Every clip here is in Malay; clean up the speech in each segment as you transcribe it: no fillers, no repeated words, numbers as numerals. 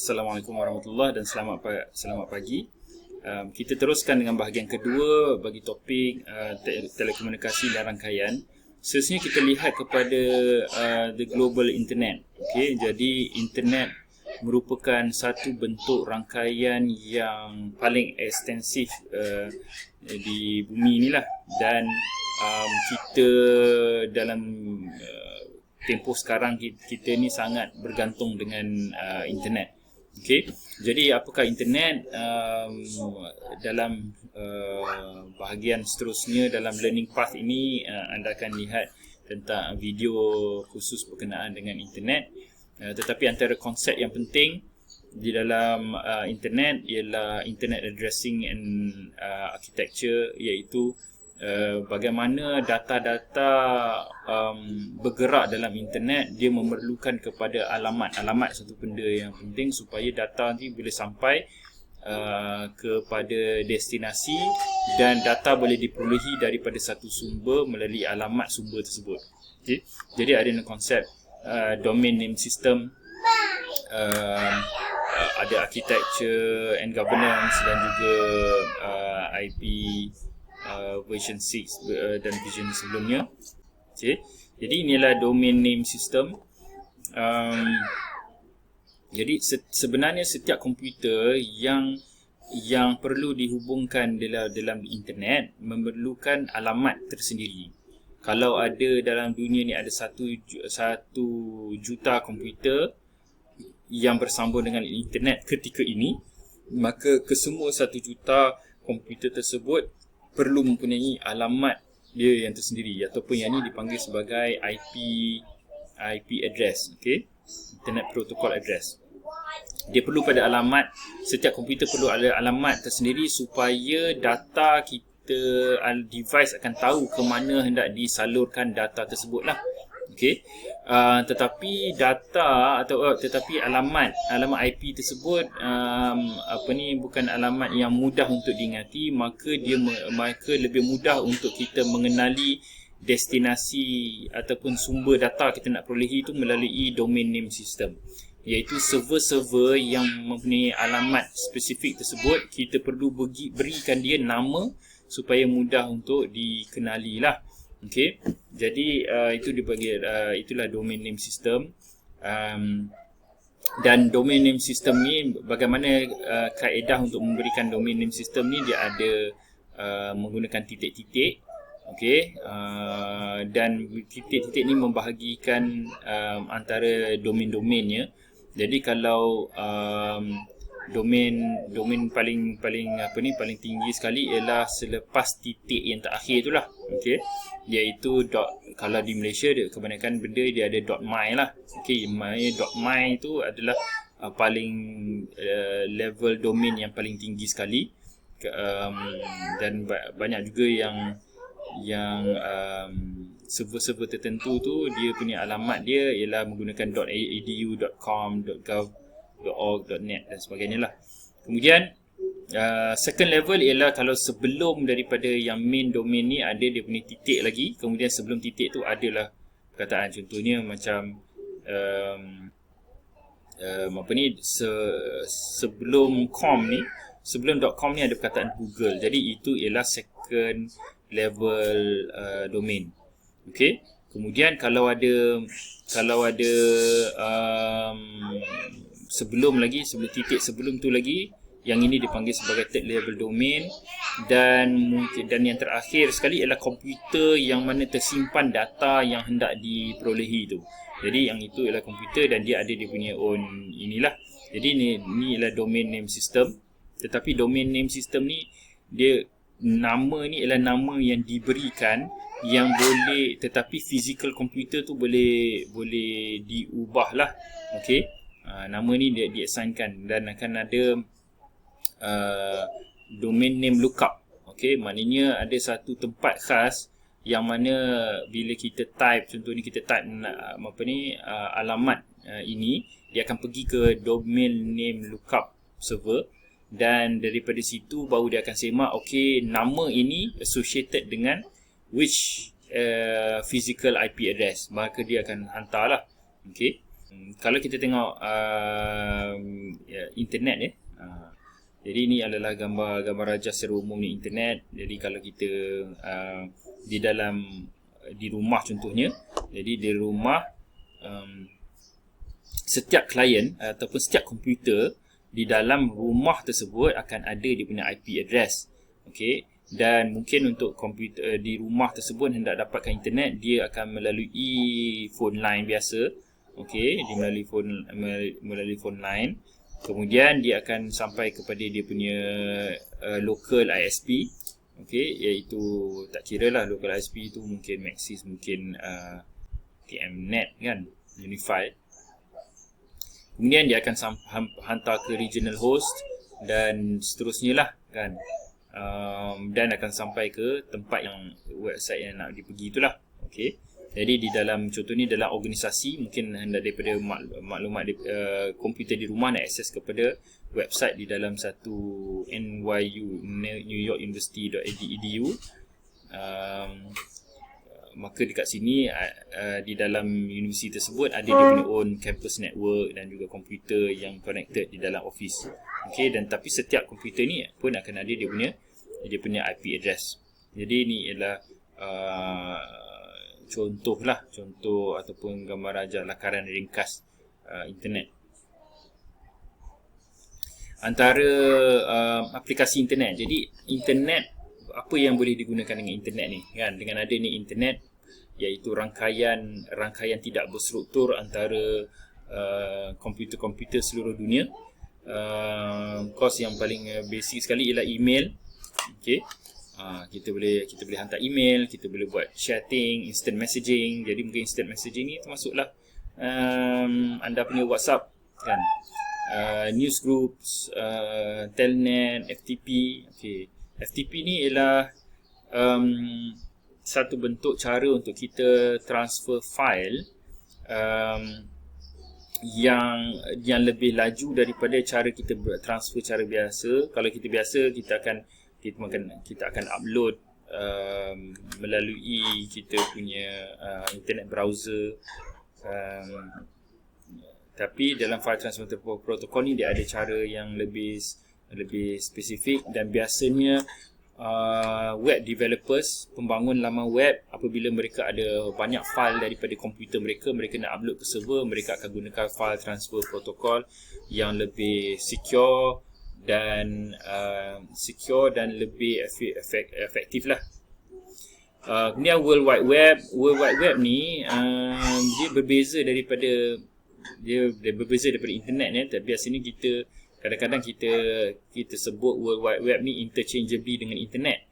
Assalamualaikum warahmatullahi dan selamat pagi. Kita teruskan dengan bahagian kedua bagi topik telekomunikasi dan rangkaian. Seterusnya kita lihat kepada the global internet. Okey, jadi internet merupakan satu bentuk rangkaian yang paling ekstensif di bumi inilah, dan kita dalam tempoh sekarang kita ni sangat bergantung dengan internet. Okey, jadi apakah internet? Dalam bahagian seterusnya dalam learning path ini anda akan lihat tentang video khusus berkenaan dengan internet. Tetapi antara konsep yang penting di dalam internet ialah internet addressing and architecture, iaitu bagaimana data-data bergerak dalam internet. Dia memerlukan kepada alamat satu benda yang penting supaya data nanti boleh sampai kepada destinasi, dan data boleh diperolehi daripada satu sumber melalui alamat sumber tersebut. Okay? Jadi ada konsep domain name system, ada architecture and governance, dan juga IP version 6 dan vision sebelumnya. Okay. Jadi inilah domain name system. Jadi sebenarnya setiap komputer yang perlu dihubungkan dalam internet memerlukan alamat tersendiri. Kalau ada dalam dunia ni ada 1 juta komputer yang bersambung dengan internet ketika ini, maka kesemua 1 juta komputer tersebut perlu mempunyai alamat dia yang tersendiri, ataupun yang ini dipanggil sebagai IP address. Okay? Internet Protocol Address. Dia perlu pada alamat, setiap komputer perlu ada alamat tersendiri supaya data kita, device akan tahu ke mana hendak disalurkan data tersebut lah. Okay. Tetapi data tetapi alamat IP tersebut bukan alamat yang mudah untuk diingati, maka lebih mudah untuk kita mengenali destinasi ataupun sumber data kita nak perolehi itu melalui domain name system, iaitu server-server yang mempunyai alamat spesifik tersebut. Kita perlu berikan dia nama supaya mudah untuk dikenali lah. Okey, jadi itu dipanggil itulah domain name system. Dan domain name system ni, bagaimana kaedah untuk memberikan domain name system ni, dia ada menggunakan titik-titik. Okey, dan titik-titik ni membahagikan antara domain-domainnya. Jadi kalau domain paling tinggi sekali ialah selepas titik yang terakhir itulah. Okey, iaitu kalau di Malaysia kebanyakan benda dia ada .my lah. Okey, .my itu adalah paling level domain yang paling tinggi sekali. Dan banyak juga yang server-server tertentu tu dia punya alamat dia ialah menggunakan .edu, .com, .gov, .net dan sebagainya lah. Kemudian second level ialah kalau sebelum daripada yang main domain ni ada dia punya titik lagi, kemudian sebelum titik tu adalah perkataan. Contohnya macam sebelum .com ni ada perkataan Google. Jadi itu ialah second level domain. Okey. Kemudian kalau ada sebelum titik sebelum tu lagi, yang ini dipanggil sebagai third level domain. Dan yang terakhir sekali ialah komputer yang mana tersimpan data yang hendak diperolehi tu. Jadi yang itu ialah komputer dan dia ada dia punya own inilah. Jadi ni ialah domain name system. Tetapi domain name system ni, dia nama ni ialah nama yang diberikan, yang boleh, tetapi physical komputer tu boleh diubah lah. Okey. Nama ni dia di-assignkan, dan akan ada domain name lookup. Okey, maknanya ada satu tempat khas yang mana bila kita type, contoh ni kita type alamat ini, dia akan pergi ke domain name lookup server, dan daripada situ baru dia akan semak, okey, nama ini associated dengan which physical IP address, maka dia akan hantarlah. Okey. Kalau kita tengok internet ya. Jadi ini adalah gambar raja secara umum ni internet. Jadi kalau kita di rumah contohnya, jadi di rumah setiap klien ataupun setiap komputer di dalam rumah tersebut akan ada dia punya IP address. Okey, dan mungkin untuk komputer di rumah tersebut hendak dapatkan internet, dia akan melalui phone line biasa. Okey, dia melalui phone line. Kemudian dia akan sampai kepada dia punya local ISP. Okey, iaitu tak kira lah local ISP itu mungkin Maxis, mungkin KMnet kan, Unified. Kemudian dia akan hantar ke regional host dan seterusnya lah kan. Dan akan sampai ke tempat yang website yang nak dipergi itulah. Okey. Jadi di dalam contoh ni dalam organisasi, mungkin hendak daripada maklumat komputer di rumah nak akses kepada website di dalam satu NYU, New York University.edu. Maka dekat sini di dalam universiti tersebut ada dia punya own campus network dan juga komputer yang connected di dalam office. Okey, dan tapi setiap komputer ni pun akan ada dia punya IP address. Jadi ini ialah contoh ataupun gambar raja lakaran ringkas internet. Antara aplikasi internet. Jadi internet, apa yang boleh digunakan dengan internet ni kan? Dengan ada ni internet, iaitu rangkaian tidak berstruktur antara komputer-komputer seluruh dunia. Kos yang paling basic sekali ialah email. Okey. Kita boleh hantar email, kita boleh buat chatting, instant messaging. Jadi mungkin instant messaging ni termasuklah anda punya WhatsApp kan, news groups, telnet, FTP. Okey, FTP ni ialah satu bentuk cara untuk kita transfer file yang lebih laju daripada cara kita transfer cara biasa. Kalau kita biasa, kita akan upload melalui kita punya internet browser. Tapi dalam file transfer protocol ni dia ada cara yang lebih spesifik, dan biasanya web developers, pembangun laman web, apabila mereka ada banyak file daripada komputer mereka nak upload ke server, mereka akan gunakan file transfer protocol yang lebih secure dan lebih efektif lah. Kemudian World Wide Web ni dia berbeza daripada internet ni. Tapi biasanya kadang-kadang kita sebut World Wide Web ni interchangeably dengan internet.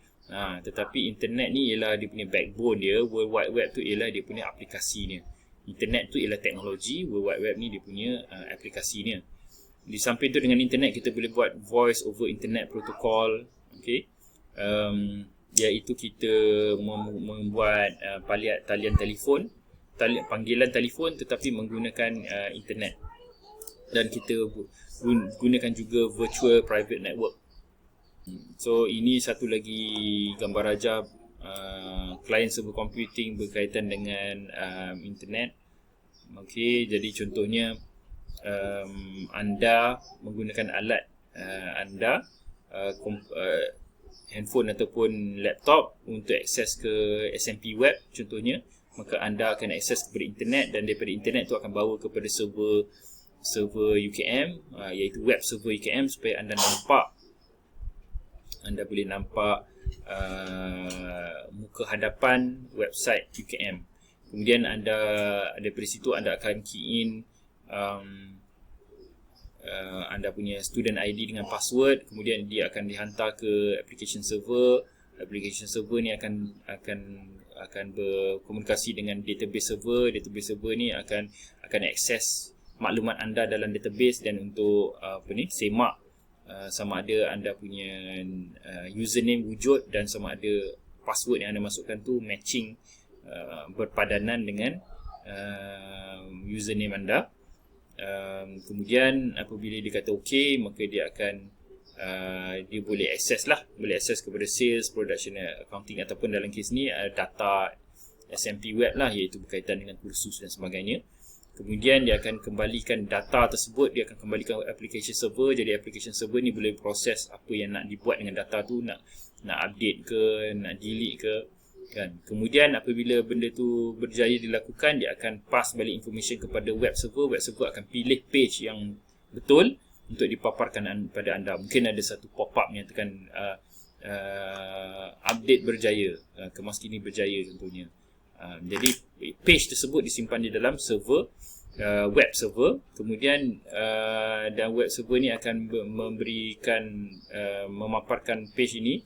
Tetapi internet ni ialah dia punya backbone dia. World Wide Web tu ialah dia punya aplikasinya. Internet tu ialah teknologi, World Wide Web ni dia punya aplikasinya. Di samping tu, dengan internet kita boleh buat voice over internet protocol. Okey. Iaitu kita membuat talian telefon, panggilan telefon tetapi menggunakan internet. Dan kita gunakan juga virtual private network. So ini satu lagi gambar raja client server computing berkaitan dengan internet. Okey, jadi contohnya anda menggunakan alat anda, handphone ataupun laptop untuk akses ke SMP web contohnya, maka anda akan akses kepada internet, dan daripada internet tu akan bawa kepada server UKM, iaitu web server UKM, supaya anda boleh nampak muka hadapan website UKM. Kemudian daripada situ anda akan key in anda punya student ID dengan password. Kemudian dia akan dihantar ke application server. Application server ni akan berkomunikasi dengan database server. Database server ni akan akses maklumat anda dalam database, dan untuk semak sama ada anda punya username wujud dan sama ada password yang anda masukkan tu matching, berpadanan dengan username anda. Kemudian apabila dia kata okey, maka dia boleh akses kepada sales, production, accounting, ataupun dalam kes ni data SMP web lah, iaitu berkaitan dengan kursus dan sebagainya. Kemudian dia akan kembalikan data tersebut, dia akan kembalikan application server. Jadi application server ni boleh proses apa yang nak dibuat dengan data tu, nak update ke, nak delete ke, kan. Kemudian apabila benda tu berjaya dilakukan, dia akan pass balik information kepada web server. Web server akan pilih page yang betul untuk dipaparkan pada anda. Mungkin ada satu pop-up yang tekan update berjaya, kemas kini berjaya contohnya. Jadi page tersebut disimpan di dalam server, web server. Kemudian dan web server ni akan memberikan, memaparkan page ini,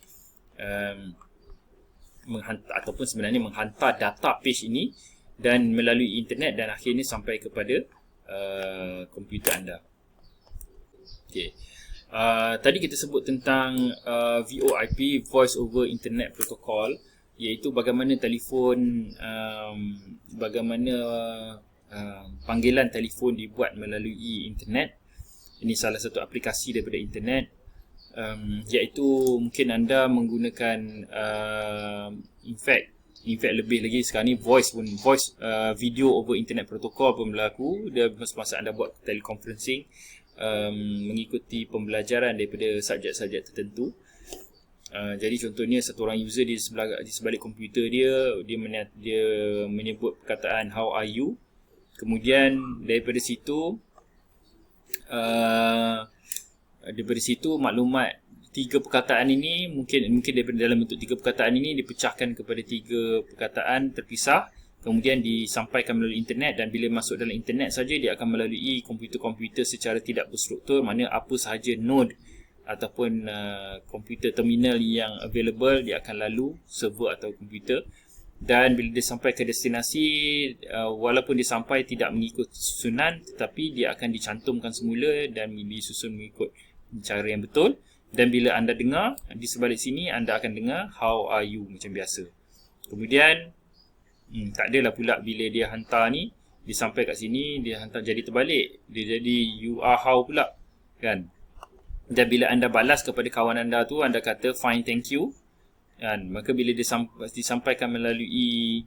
ataupun sebenarnya menghantar data page ini dan melalui internet, dan akhirnya sampai kepada komputer anda. Okay. Tadi kita sebut tentang VoIP, Voice over Internet Protocol, iaitu bagaimana telefon, bagaimana panggilan telefon dibuat melalui internet. Ini salah satu aplikasi daripada internet, iaitu mungkin anda menggunakan in fact lebih lagi sekarang ni voice video over internet protocol pun berlaku. Dia masa anda buat teleconferencing, mengikuti pembelajaran daripada subjek-subjek tertentu. Jadi contohnya satu orang user di sebalik komputer dia menyebut perkataan how are you. Kemudian daripada situ maklumat tiga perkataan ini mungkin daripada dalam bentuk tiga perkataan ini dipecahkan kepada tiga perkataan terpisah, kemudian disampaikan melalui internet. Dan bila masuk dalam internet saja, dia akan melalui komputer-komputer secara tidak berstruktur, mana apa sahaja node ataupun komputer terminal yang available, dia akan lalu server atau komputer. Dan bila dia sampai ke destinasi, walaupun dia sampai tidak mengikut susunan, tetapi dia akan dicantumkan semula dan disusun mengikut cara yang betul. Dan bila anda dengar di sebalik sini, anda akan dengar how are you macam biasa. Kemudian tak adalah pula bila dia hantar ni, dia sampai kat sini, dia hantar jadi terbalik, dia jadi you are how pula, kan. Dan bila anda balas kepada kawan anda tu, anda kata fine thank you, kan. Maka bila disampaikan melalui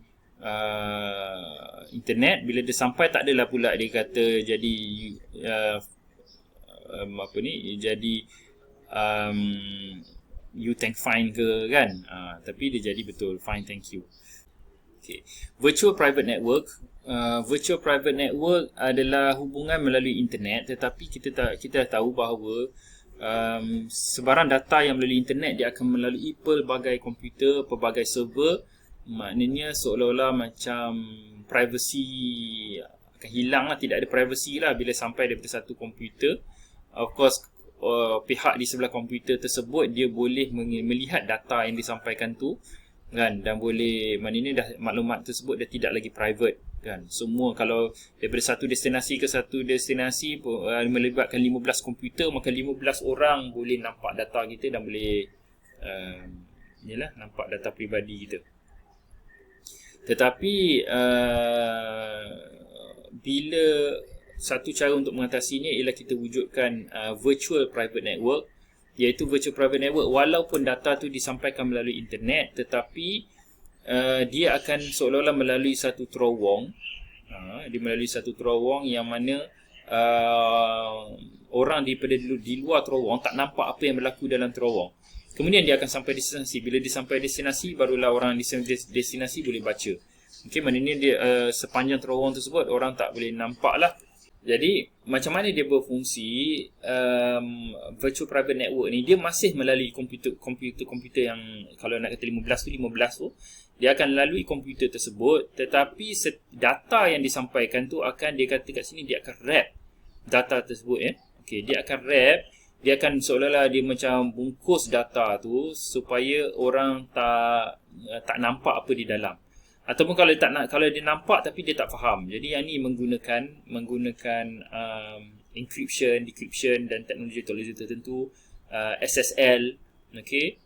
internet, bila dia sampai tak adalah pula dia kata jadi jadi you thank fine ke, kan. Tapi dia jadi betul fine thank you. Okay. Virtual private network. Virtual private network adalah hubungan melalui internet, tetapi kita tahu bahawa sebarang data yang melalui internet dia akan melalui pelbagai komputer, pelbagai server. Maknanya seolah-olah macam privacy akan hilang lah, tidak ada privacy lah bila sampai daripada satu komputer. Of course, pihak di sebelah komputer tersebut dia boleh melihat data yang disampaikan tu, kan, dan boleh, maknanya dah maklumat tersebut dah tidak lagi private, kan. Semua kalau daripada satu destinasi ke satu destinasi melibatkan 15 komputer, maka 15 orang boleh nampak data kita dan boleh nampak data peribadi kita. Tetapi bila satu cara untuk mengatasinya ialah kita wujudkan virtual private network, iaitu virtual private network walaupun data tu disampaikan melalui internet, tetapi dia akan seolah-olah melalui satu terowong. Dia melalui satu terowong yang mana orang di luar terowong tak nampak apa yang berlaku dalam terowong. Kemudian dia akan sampai destinasi. Bila dia sampai destinasi, barulah orang di destinasi boleh baca. Mungkin maknanya dia sepanjang terowong tersebut orang tak boleh nampak lah. Jadi macam mana dia berfungsi, virtual private network ni dia masih melalui komputer yang kalau nak kata 15 tu dia akan lalui komputer tersebut, tetapi data yang disampaikan tu akan, dia kata kat sini dia akan wrap data tersebut, Okey, dia akan wrap, dia akan seolah-olah dia macam bungkus data tu supaya orang tak nampak apa di dalam. Ataupun kalau dia nampak tapi dia tak faham. Jadi yang ni menggunakan encryption, decryption dan teknologi tertentu, SSL, okey.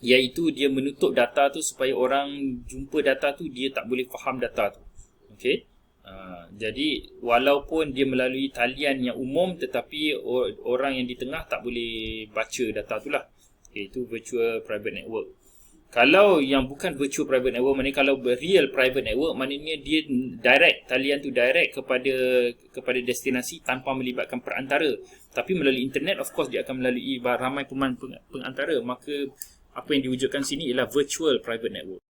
Iaitu dia menutup data tu supaya orang jumpa data tu dia tak boleh faham data tu. Okey. Jadi walaupun dia melalui talian yang umum, tetapi orang yang di tengah tak boleh baca data tu lah. Okay, itu virtual private network. Kalau yang bukan virtual private network, maknanya kalau real private network, maknanya dia direct, talian tu direct kepada destinasi tanpa melibatkan perantara. Tapi melalui internet, of course dia akan melalui ramai pengantara. Maka apa yang diwujudkan sini ialah virtual private network.